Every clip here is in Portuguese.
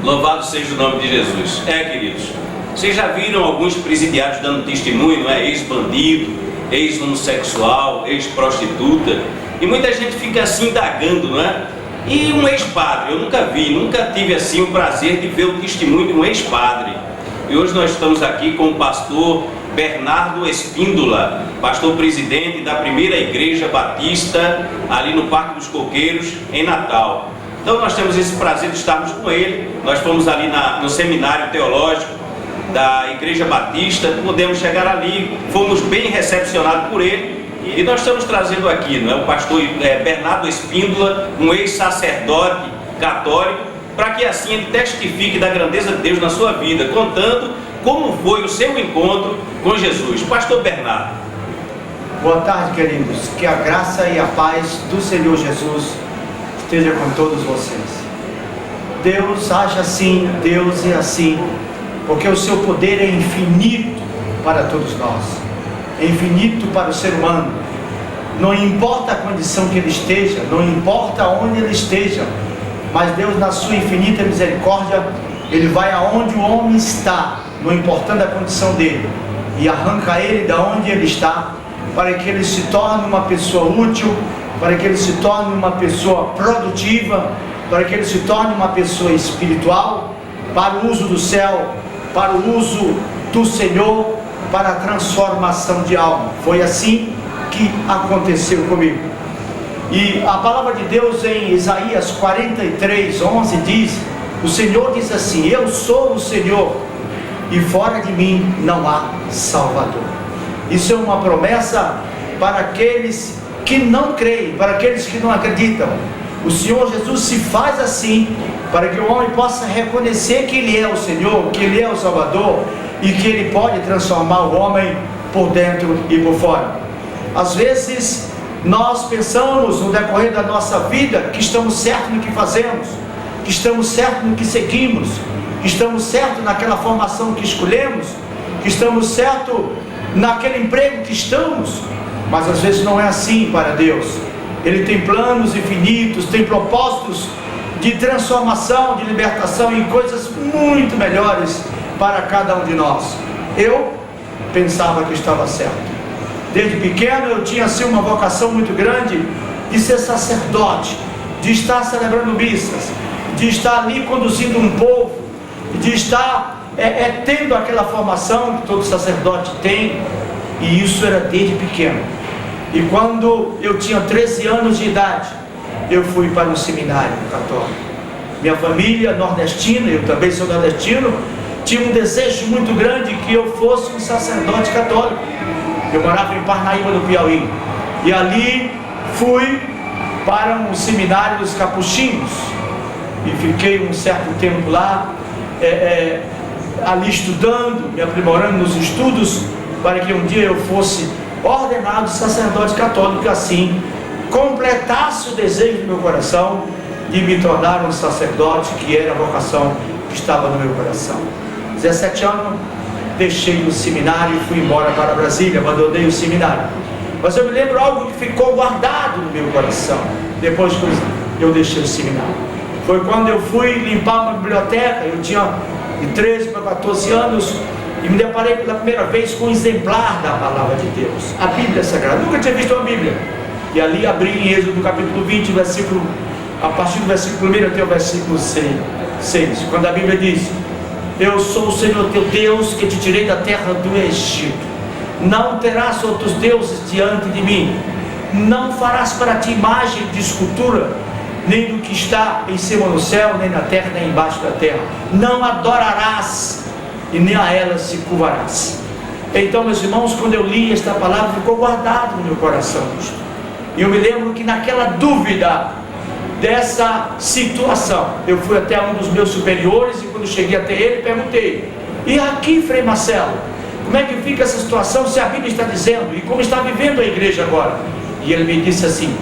Louvado seja o nome de Jesus. Queridos, vocês já viram alguns presidiários dando testemunho, não é? Ex-bandido, ex-homossexual, ex-prostituta, e muita gente fica assim indagando, não é? E um ex-padre, eu nunca tive assim o prazer de ver o testemunho de um ex-padre. E hoje nós estamos aqui com o pastor Bernardo Espíndola, pastor presidente da primeira igreja batista ali no Parque dos Coqueiros, em Natal. Então nós temos esse prazer de estarmos com ele. Nós fomos ali no seminário teológico da Igreja Batista, pudemos chegar ali, fomos bem recepcionados por ele, e nós estamos trazendo aqui, não é, o pastor Bernardo Espíndola, um ex-sacerdote católico, para que assim ele testifique da grandeza de Deus na sua vida, contando como foi o seu encontro com Jesus. Pastor Bernardo. Boa tarde, queridos. Que a graça e a paz do Senhor Jesus esteja com todos vocês. Deus age assim, Deus é assim, porque o seu poder é infinito para todos nós, é infinito para o ser humano. Não importa a condição que ele esteja, não importa onde ele esteja, mas Deus, na sua infinita misericórdia, ele vai aonde o homem está, não importando a condição dele, e arranca ele da onde ele está, para que ele se torne uma pessoa útil, para que ele se torne uma pessoa produtiva, para que ele se torne uma pessoa espiritual, para o uso do céu, para o uso do Senhor, para a transformação de alma. Foi assim que aconteceu comigo. E a palavra de Deus em Isaías 43:11 diz: o Senhor diz assim: eu sou o Senhor, e fora de mim não há Salvador. Isso é uma promessa para aqueles que não creem, para aqueles que não acreditam. O Senhor Jesus se faz assim, para que o homem possa reconhecer que Ele é o Senhor, que Ele é o Salvador, e que Ele pode transformar o homem por dentro e por fora. Às vezes, nós pensamos no decorrer da nossa vida que estamos certos no que fazemos, que estamos certos no que seguimos, que estamos certos naquela formação que escolhemos, que estamos certos naquele emprego que estamos, mas às vezes não é assim para Deus. Ele tem planos infinitos, tem propósitos de transformação, de libertação em coisas muito melhores para cada um de nós. Eu pensava que estava certo. Desde pequeno eu tinha assim uma vocação muito grande de ser sacerdote, de estar celebrando missas, de estar ali conduzindo um povo, de estar tendo aquela formação que todo sacerdote tem, e isso era desde pequeno. E quando eu tinha 13 anos de idade, eu fui para um seminário católico. Minha família nordestina, eu também sou nordestino, tinha um desejo muito grande que eu fosse um sacerdote católico. Eu morava em Parnaíba, no Piauí, e ali fui para um seminário dos capuchinhos, e fiquei um certo tempo lá, ali estudando, me aprimorando nos estudos, para que um dia eu fosse ordenado sacerdote católico, e assim completasse o desejo do meu coração de me tornar um sacerdote, que era a vocação que estava no meu coração. 17 anos, deixei o seminário e fui embora para Brasília, abandonei o seminário. Mas eu me lembro algo que ficou guardado no meu coração, depois que eu deixei o seminário. Foi quando eu fui limpar uma biblioteca, eu tinha de 13 para 14 anos, e me deparei pela primeira vez com um exemplar da palavra de Deus, a Bíblia Sagrada. Nunca tinha visto uma Bíblia. E ali abri em Êxodo capítulo 20, a partir do versículo 1 até o versículo 6, quando a Bíblia diz: eu sou o Senhor teu Deus, que te tirei da terra do Egito. Não terás outros deuses diante de mim. Não farás para ti imagem de escultura, nem do que está em cima no céu, nem na terra, nem embaixo da terra. Não adorarás, e nem a ela se curvarás. Então, meus irmãos, quando eu li esta palavra, ficou guardado no meu coração. E eu me lembro que naquela dúvida dessa situação, eu fui até um dos meus superiores, e quando cheguei até ele, perguntei: e aqui, Frei Marcelo, como é que fica essa situação, se a Bíblia está dizendo, e como está vivendo a igreja agora? E ele me disse assim: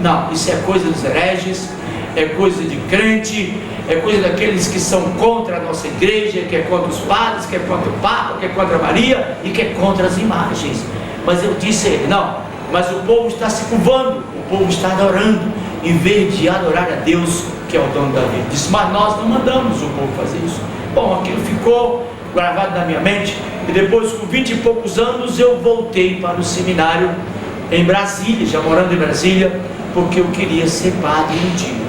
não, isso é coisa dos hereges, é coisa de crente, é coisa daqueles que são contra a nossa igreja, que é contra os padres, que é contra o Papa, que é contra Maria, e que é contra as imagens. Mas eu disse a ele: não, mas o povo está se curvando, o povo está adorando, em vez de adorar a Deus, que é o dono da vida. Disse, mas nós não mandamos o povo fazer isso. Bom, aquilo ficou gravado na minha mente, e depois, com 20 e poucos anos, eu voltei para o seminário em Brasília, já morando em Brasília, porque eu queria ser padre um dia.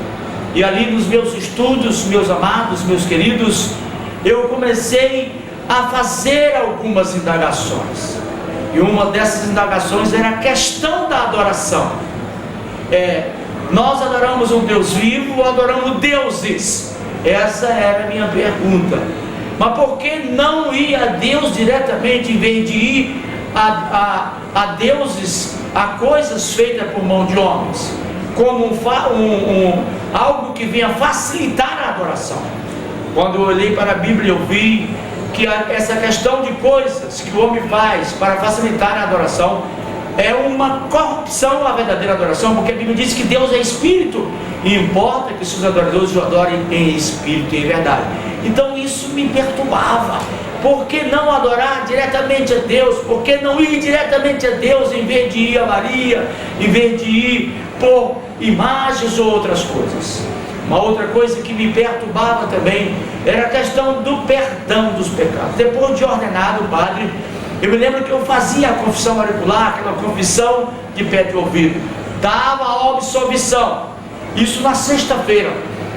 E ali nos meus estudos, meus amados, meus queridos, eu comecei a fazer algumas indagações. E uma dessas indagações era a questão da adoração. Nós adoramos um Deus vivo ou adoramos deuses? Essa era a minha pergunta. Mas por que não ir a Deus diretamente, em vez de ir a deuses, a coisas feitas por mão de homens, como algo que venha facilitar a adoração? Quando eu olhei para a Bíblia, eu vi que essa questão de coisas que o homem faz para facilitar a adoração é uma corrupção à verdadeira adoração, porque a Bíblia diz que Deus é Espírito, e importa que seus adoradores o adorem em Espírito e em verdade. Então isso me perturbava. Por que não adorar diretamente a Deus? Por que não ir diretamente a Deus, em vez de ir a Maria, em vez de ir por imagens ou outras coisas? Uma outra coisa que me perturbava também era a questão do perdão dos pecados. Depois de ordenado padre, eu me lembro que eu fazia a confissão auricular, aquela confissão de pé de ouvido, dava a absolvição, isso na sexta-feira.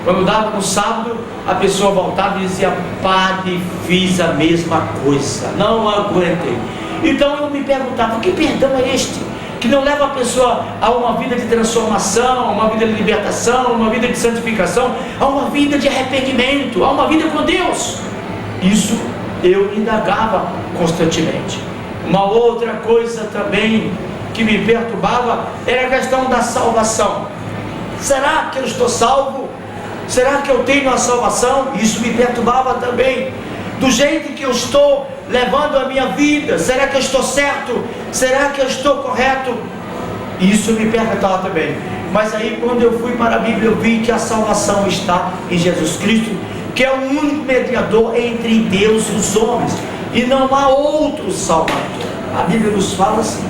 Quando dava no sábado, a pessoa voltava e dizia, padre, fiz a mesma coisa, não aguentei. Então eu me perguntava, que perdão é este? Que não leva a pessoa a uma vida de transformação, a uma vida de libertação, a uma vida de santificação, a uma vida de arrependimento, a uma vida com Deus. Isso eu indagava constantemente. Uma outra coisa também que me perturbava era a questão da salvação. Será que eu estou salvo? Será que eu tenho a salvação? Isso me perturbava também. Do jeito que eu estou levando a minha vida, será que eu estou certo? Será que eu estou correto? Isso me perguntava também. Mas aí, quando eu fui para a Bíblia, eu vi que a salvação está em Jesus Cristo, que é o único mediador entre Deus e os homens, e não há outro Salvador. A Bíblia nos fala assim.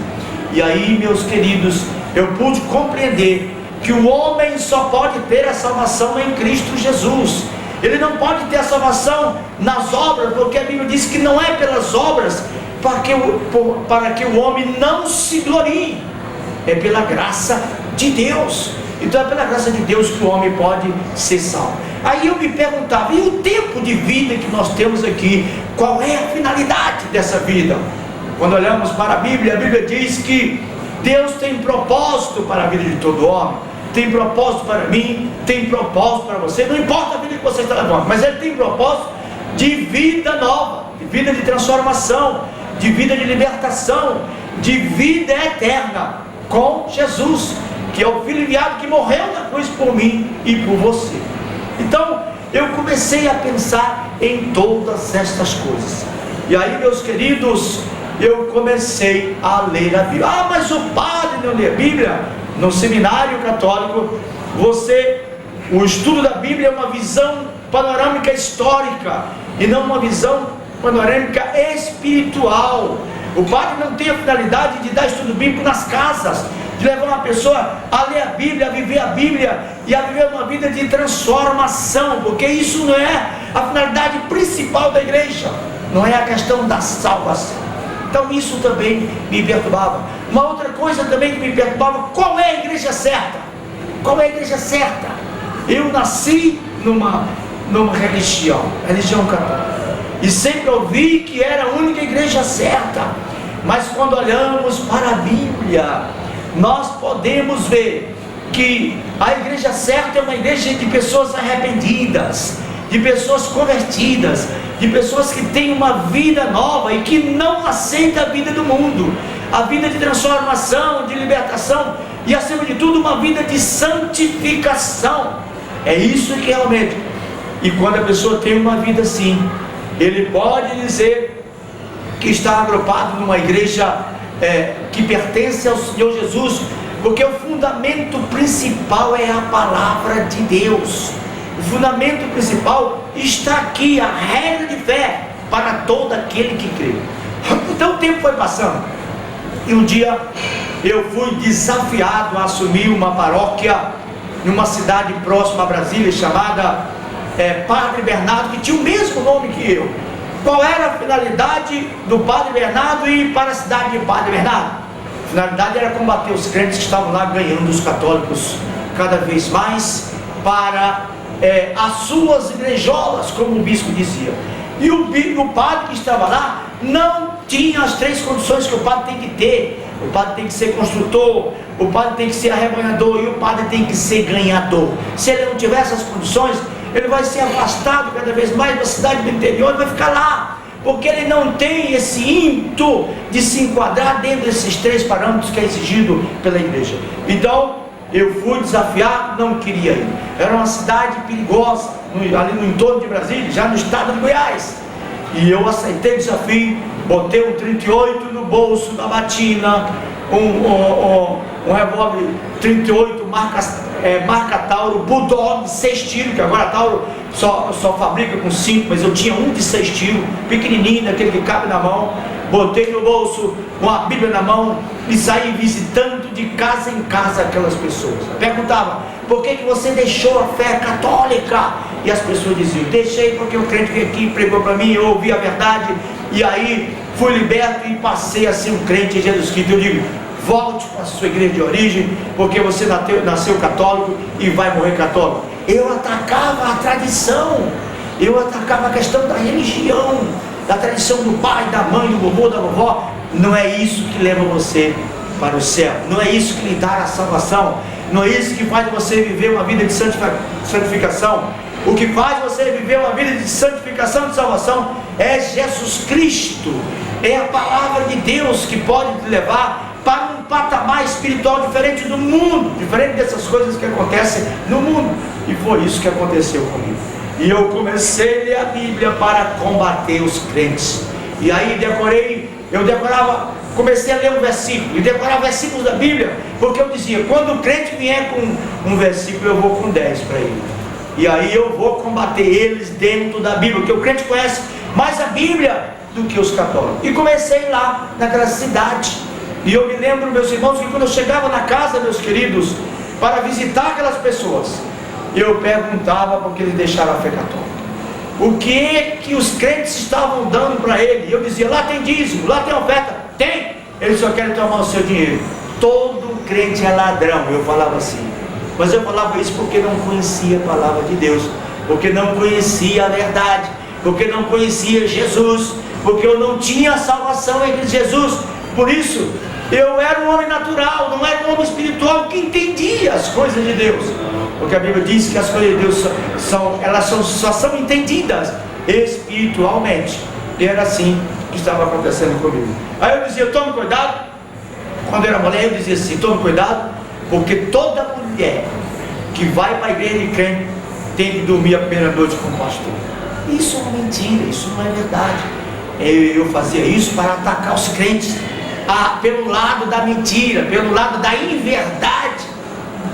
E aí, meus queridos, eu pude compreender que o homem só pode ter a salvação em Cristo Jesus. Ele não pode ter a salvação nas obras, porque a Bíblia diz que não é pelas obras para que o homem não se glorie, é pela graça de Deus. Então é pela graça de Deus que o homem pode ser salvo. Aí eu me perguntava, e o tempo de vida que nós temos aqui, qual é a finalidade dessa vida? Quando olhamos para a Bíblia diz que Deus tem propósito para a vida de todo homem. Tem propósito para mim, tem propósito para você, não importa a vida que você está levando, mas Ele tem propósito de vida nova, de vida de transformação, de vida de libertação, de vida eterna com Jesus, que é o Filho enviado que morreu na cruz por mim e por você. Então eu comecei a pensar em todas estas coisas, e aí, meus queridos, eu comecei a ler a Bíblia. Ah, mas o padre não lê a Bíblia? No seminário católico, o estudo da Bíblia é uma visão panorâmica histórica e não uma visão panorâmica espiritual. O padre não tem a finalidade de dar estudo bíblico nas casas, de levar uma pessoa a ler a Bíblia, a viver a Bíblia e a viver uma vida de transformação, porque isso não é a finalidade principal da igreja, não é a questão da salvação. Então isso também me perturbava. Uma outra coisa também que me perturbava, qual é a igreja certa? Qual é a igreja certa? Eu nasci numa religião católica, e sempre ouvi que era a única igreja certa. Mas quando olhamos para a Bíblia, nós podemos ver que a igreja certa é uma igreja de pessoas arrependidas, de pessoas convertidas, de pessoas que têm uma vida nova e que não aceitam a vida do mundo, a vida de transformação, de libertação e, acima de tudo, uma vida de santificação. É isso que realmente. E quando a pessoa tem uma vida assim, ele pode dizer que está agrupado numa igreja que pertence ao Senhor Jesus, porque o fundamento principal é a palavra de Deus. O fundamento principal está aqui, a regra de fé para todo aquele que crê. Então o tempo foi passando, e um dia eu fui desafiado a assumir uma paróquia numa cidade próxima a Brasília, chamada Padre Bernardo, que tinha o mesmo nome que eu. Qual era a finalidade do Padre Bernardo ir para a cidade de Padre Bernardo? A finalidade era combater os crentes que estavam lá, ganhando os católicos cada vez mais para as suas igrejolas, como o bispo dizia. E o padre que estava lá não tinha as 3 condições que o padre tem que ter. O padre tem que ser construtor, o padre tem que ser arrebanhador e o padre tem que ser ganhador. Se ele não tiver essas condições, ele vai ser afastado cada vez mais da cidade do interior e vai ficar lá, porque ele não tem esse ímpeto de se enquadrar dentro desses 3 parâmetros que é exigido pela igreja. Então eu fui desafiado, não queria ir. Era uma cidade perigosa, ali no entorno de Brasília, já no estado de Goiás. E eu aceitei o desafio, botei um 38 no bolso da batina, um revólver 38 marca Tauro, Bulldog de 6 tiros, que agora a Tauro só fabrica com 5, mas eu tinha um de 6 tiros, pequenininho, daquele que cabe na mão. Botei no bolso, com a Bíblia na mão, e saí visitando de casa em casa aquelas pessoas. Perguntava: por que você deixou a fé católica? E as pessoas diziam: deixei porque o crente veio aqui, pregou para mim, eu ouvi a verdade, e aí fui liberto e passei a ser um crente em Jesus Cristo. Eu digo: volte para a sua igreja de origem, porque você nasceu católico e vai morrer católico. Eu atacava a tradição, eu atacava a questão da religião, da tradição do pai, da mãe, do vovô, da vovó. Não é isso que leva você para o céu, não é isso que lhe dá a salvação, não é isso que faz você viver uma vida de santificação. O que faz você viver uma vida de santificação, de salvação, é Jesus Cristo, é a palavra de Deus que pode te levar para um patamar espiritual diferente do mundo, diferente dessas coisas que acontecem no mundo. E foi isso que aconteceu comigo. E eu comecei a ler a Bíblia para combater os crentes. E aí comecei a ler um versículo, e decorar versículos da Bíblia, porque eu dizia: quando o crente vier com um versículo, eu vou com 10 para ele. E aí eu vou combater eles dentro da Bíblia, porque o crente conhece mais a Bíblia do que os católicos. E comecei lá naquela cidade. E eu me lembro, meus irmãos, que quando eu chegava na casa, meus queridos, para visitar aquelas pessoas, eu perguntava por que eles deixaram a fé católica. O que os crentes estavam dando para ele? E eu dizia: lá tem dízimo, lá tem oferta. Tem, eles só querem tomar o seu dinheiro. Todo crente é ladrão, eu falava assim. Mas eu falava isso porque não conhecia a palavra de Deus, porque não conhecia a verdade, porque não conhecia Jesus, porque eu não tinha salvação em Jesus. Por isso, eu era um homem natural, não era um homem espiritual que entendia as coisas de Deus, porque a Bíblia diz que as coisas de Deus só são entendidas espiritualmente. E era assim que estava acontecendo comigo. Aí eu dizia: tome cuidado. Quando eu era mulher, eu dizia assim: tome cuidado, porque toda mulher que vai para a igreja de crente tem que dormir a primeira noite com o pastor. Isso é uma mentira, isso não é verdade. Eu fazia isso para atacar os crentes pelo lado da mentira, pelo lado da inverdade.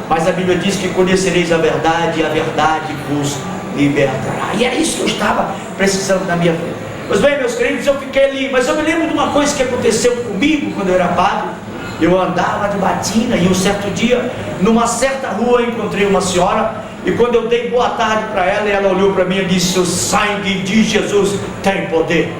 Mas a Bíblia diz que conhecereis a verdade e a verdade vos libertará. E era isso que eu estava precisando na minha vida. Pois bem, meus queridos, eu fiquei ali, mas eu me lembro de uma coisa que aconteceu comigo quando eu era padre. Eu andava de batina e um certo dia, numa certa rua, encontrei uma senhora, e quando eu dei boa tarde para ela, ela olhou para mim e disse: o sangue de Jesus tem poder.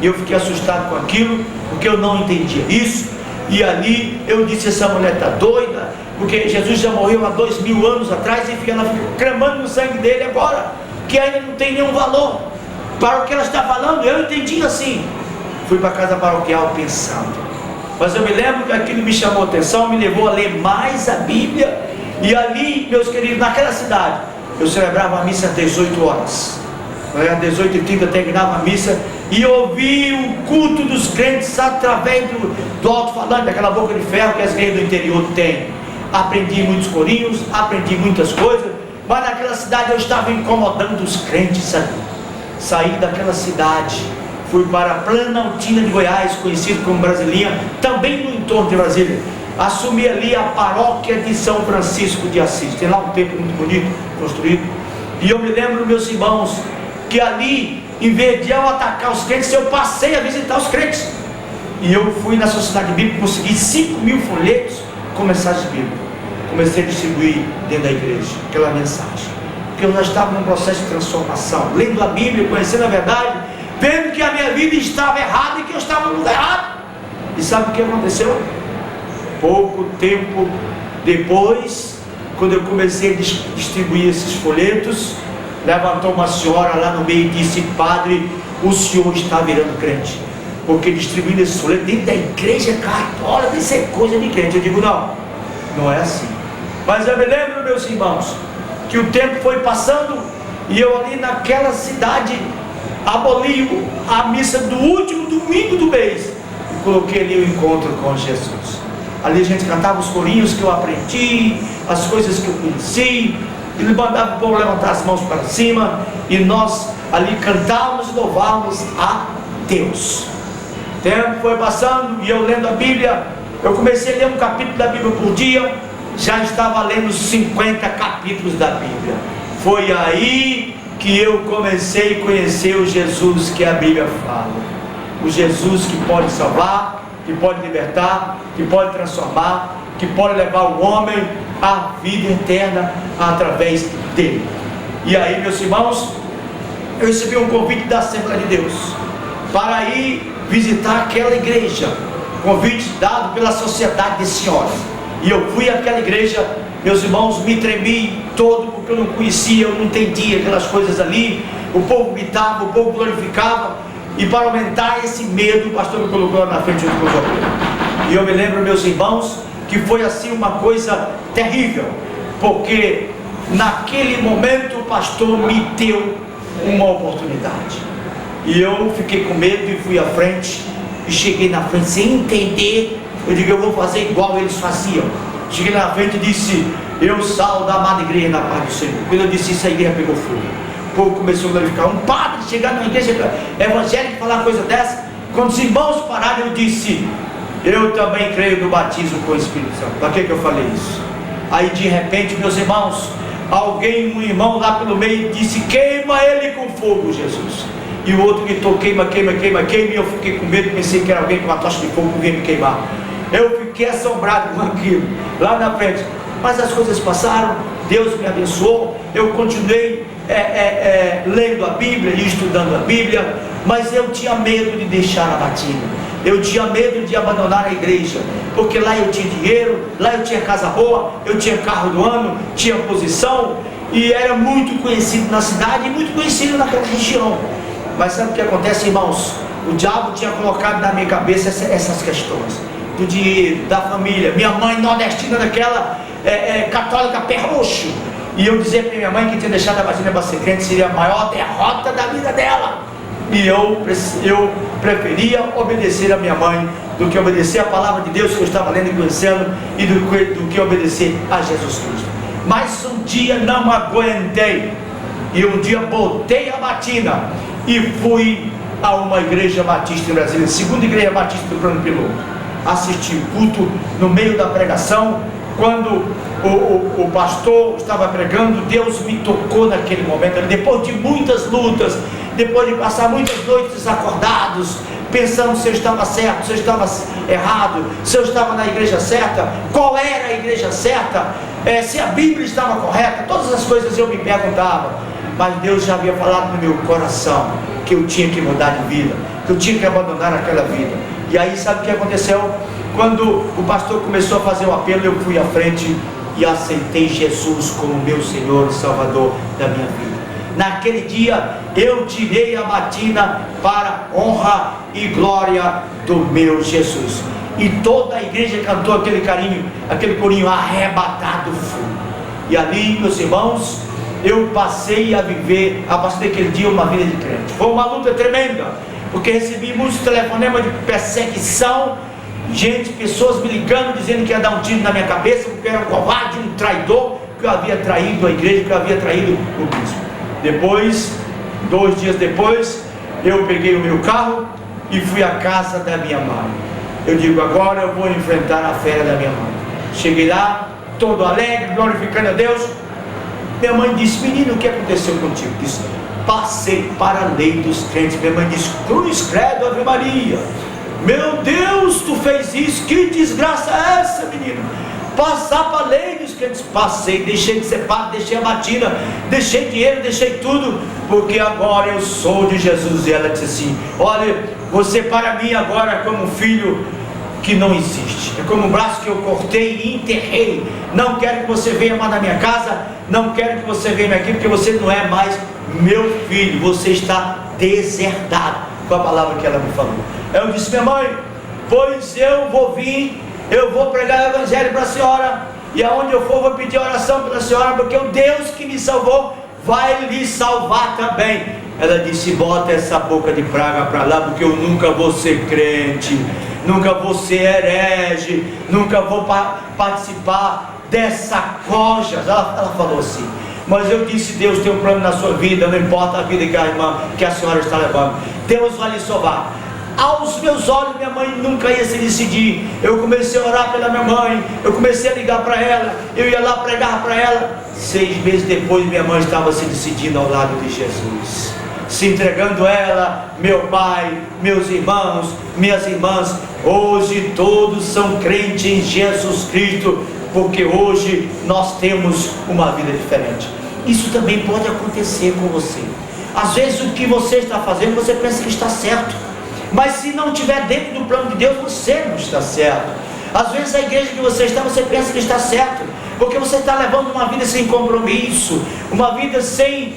E eu fiquei assustado com aquilo, porque eu não entendia isso. E ali eu disse: essa mulher está doida, porque Jesus já morreu há 2000 anos atrás, e ela fica clamando no sangue dele agora, que ainda não tem nenhum valor para o que ela está falando. Eu entendi assim. Fui para a casa paroquial pensando. Mas eu me lembro que aquilo me chamou a atenção, me levou a ler mais a Bíblia. E ali, meus queridos, naquela cidade, eu celebrava a missa às 18 horas. Às 18h30 terminava a missa, e ouvi o culto dos crentes através do alto-falante, daquela boca de ferro que as igrejas do interior têm. Aprendi muitos corinhos, aprendi muitas coisas, mas naquela cidade eu estava incomodando os crentes ali. Saí daquela cidade, fui para a Planaltina de Goiás, conhecido como Brasilinha, também no entorno de Brasília. Assumi ali a paróquia de São Francisco de Assis. Tem lá um templo muito bonito, construído. E eu me lembro, meus irmãos, que ali, em vez de eu atacar os crentes, eu passei a visitar os crentes. E eu fui na Sociedade Bíblica, consegui 5.000 folhetos com mensagens bíblicas. comecei a distribuir dentro da igreja aquela mensagem, porque eu já estava num processo de transformação, lendo a Bíblia, conhecendo a verdade, vendo que a minha vida estava errada e que eu estava no lugar errado. E sabe o que aconteceu? Pouco tempo depois, quando eu comecei a distribuir esses folhetos, levantou uma senhora lá no meio e disse: padre, o senhor está virando crente, porque distribuindo esses folhetos dentro da igreja católica, isso é coisa de crente. Eu digo: não, não é assim. Mas eu me lembro, meus irmãos, que o tempo foi passando e eu ali naquela cidade aboli a missa do último domingo do mês e coloquei ali o encontro com Jesus. Ali a gente cantava os corinhos que eu aprendi, as coisas que eu conheci, e ele mandava o povo levantar as mãos para cima, e nós ali cantávamos e louvávamos a Deus. O tempo foi passando e eu lendo a Bíblia, eu comecei a ler um capítulo da Bíblia por dia, já estava lendo 50 capítulos da Bíblia. Foi aí que eu comecei a conhecer o Jesus que a Bíblia fala, o Jesus que pode salvar, que pode libertar, que pode transformar, que pode levar o homem à vida eterna através dele. E aí, meus irmãos, eu recebi um convite da Assembleia de Deus para ir visitar aquela igreja, convite dado pela Sociedade de Senhoras. E eu fui àquela igreja, meus irmãos, me tremi todo, porque eu não conhecia, eu não entendia aquelas coisas ali. O povo gritava, o povo glorificava, e para aumentar esse medo, o pastor me colocou lá na frente junto com os obreiros. E eu me lembro, meus irmãos, que foi assim uma coisa terrível, porque naquele momento o pastor me deu uma oportunidade, e eu fiquei com medo e fui à frente, e cheguei na frente sem entender. Eu digo: eu vou fazer igual eles faziam. Cheguei na frente e disse: eu salvo da amada igreja na paz do Senhor. Quando eu disse isso, a igreja pegou fogo. O povo começou a glorificar. Um padre chegar numa igreja evangélica e falar uma coisa dessa. Quando os irmãos pararam, eu disse: eu também creio no batismo com o Espírito Santo. Para que eu falei isso? Aí de repente, meus irmãos, um irmão lá pelo meio disse: queima ele com fogo, Jesus. E o outro gritou: queima, queima, queima, queima. E eu fiquei com medo, pensei que era alguém com uma tocha de fogo que vinha me queimar. Eu fiquei assombrado com aquilo lá na frente. Mas as coisas passaram, Deus me abençoou. Eu continuei lendo a Bíblia e estudando a Bíblia, mas eu tinha medo de deixar a batina, eu tinha medo de abandonar a igreja, porque lá eu tinha dinheiro, lá eu tinha casa boa, eu tinha carro do ano, tinha posição, e era muito conhecido na cidade e muito conhecido naquela região. Mas sabe o que acontece, irmãos? O diabo tinha colocado na minha cabeça essas questões do dinheiro, da família. Minha mãe nordestina daquela católica pé roxo, e eu dizia para minha mãe que tinha deixado a batina para ser crente seria a maior derrota da vida dela, e eu preferia obedecer a minha mãe do que obedecer a palavra de Deus que eu estava lendo e conhecendo, e do que obedecer a Jesus Cristo. Mas um dia não aguentei, e um dia botei a batina e fui a uma igreja batista em Brasília, segunda igreja batista do Plano Piloto, assisti o culto. No meio da pregação, quando o pastor estava pregando, Deus me tocou naquele momento, depois de muitas lutas, depois de passar muitas noites desacordados, pensando se eu estava certo, se eu estava errado, se eu estava na igreja certa, qual era a igreja certa, se a Bíblia estava correta, todas as coisas eu me perguntava. Mas Deus já havia falado no meu coração que eu tinha que mudar de vida, que eu tinha que abandonar aquela vida. E aí sabe o que aconteceu? Quando o pastor começou a fazer o apelo, eu fui à frente e aceitei Jesus como meu Senhor e Salvador da minha vida. Naquele dia eu tirei a batina para honra e glória do meu Jesus. E toda a igreja cantou aquele corinho arrebatado fogo. E ali, meus irmãos, eu passei a viver, a partir daquele dia, uma vida de crente. Foi uma luta tremenda, porque recebi muitos telefonemas de perseguição, pessoas me ligando, dizendo que ia dar um tiro na minha cabeça, porque eu era um covarde, um traidor, que eu havia traído a igreja, que eu havia traído o bispo. Depois, 2 dias depois, eu peguei o meu carro e fui à casa da minha mãe. Eu digo: agora eu vou enfrentar a fé da minha mãe. Cheguei lá, todo alegre, glorificando a Deus. Minha mãe disse: menino, o que aconteceu contigo? Disse: passei para a lei dos crentes. Minha mãe disse: cruz, credo, Ave Maria. Meu Deus, tu fez isso, que desgraça é essa, menino? passar para a lei dos crentes. Passei, deixei de ser padre, deixei a batina, deixei dinheiro, deixei tudo, porque agora eu sou de Jesus. E ela disse assim: olha, você para mim agora é como um filho que não existe, é como um braço que eu cortei e enterrei. Não quero que você venha mais na minha casa, não quero que você venha aqui, porque você não é mais meu filho, você está deserdado. Foi a palavra que ela me falou. Eu disse: minha mãe, pois eu vou vir, eu vou pregar o evangelho para a senhora, e aonde eu for vou pedir oração pela senhora, porque o Deus que me salvou vai lhe salvar também. Ela disse: bota essa boca de praga para lá, porque eu nunca vou ser crente, nunca vou ser herege, nunca vou participar dessa coja. Ela falou assim. Mas eu disse: Deus tem um plano na sua vida, não importa a vida que a senhora está levando, Deus vai lhe salvar. Aos meus olhos, minha mãe nunca ia se decidir. Eu comecei a orar pela minha mãe, eu comecei a ligar para ela, eu ia lá pregar para ela. 6 meses depois, minha mãe estava se decidindo ao lado de Jesus, se entregando a ela, meu pai, meus irmãos, minhas irmãs. Hoje todos são crentes em Jesus Cristo, porque hoje nós temos uma vida diferente. Isso também pode acontecer com você. Às vezes o que você está fazendo, você pensa que está certo, mas se não estiver dentro do plano de Deus, você não está certo. Às vezes a igreja que você está, você pensa que está certo, porque você está levando uma vida sem compromisso, uma vida sem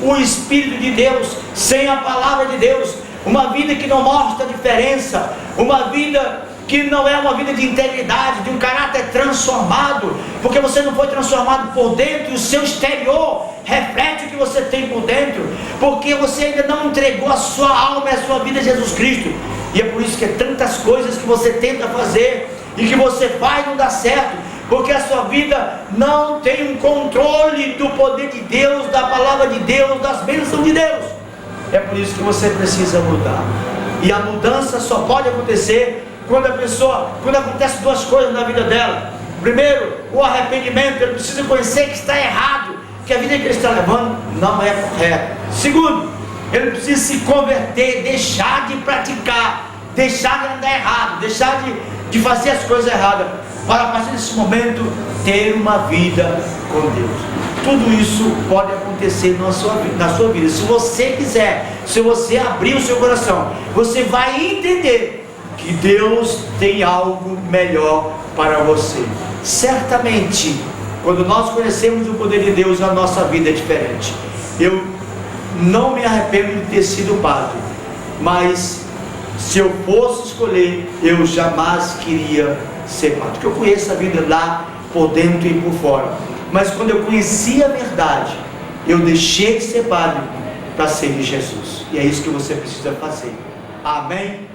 o Espírito de Deus, sem a palavra de Deus, uma vida que não mostra a diferença, uma vida que não é uma vida de integridade, de um caráter transformado, porque você não foi transformado por dentro, e o seu exterior reflete o que você tem por dentro, porque você ainda não entregou a sua alma e a sua vida a Jesus Cristo. E é por isso que tantas coisas que você tenta fazer e que você faz não dá certo, porque a sua vida não tem um controle do poder de Deus, da palavra de Deus, das bênçãos de Deus. É por isso que você precisa mudar, e a mudança só pode acontecer quando acontece 2 coisas na vida dela. Primeiro, o arrependimento. Ele precisa conhecer que está errado, que a vida que ele está levando não é correta. Segundo, ele precisa se converter, deixar de praticar, deixar de andar errado, deixar de fazer as coisas erradas, para a partir desse momento ter uma vida com Deus. Tudo isso pode acontecer na sua vida. Se você quiser, se você abrir o seu coração, você vai entender que Deus tem algo melhor para você. Certamente, quando nós conhecemos o poder de Deus, a nossa vida é diferente. Eu não me arrependo de ter sido padre, mas se eu fosse escolher, eu jamais queria ser padre, porque eu conheço a vida lá por dentro e por fora. Mas quando eu conheci a verdade, eu deixei de ser padre para ser de Jesus. E é isso que você precisa fazer. Amém?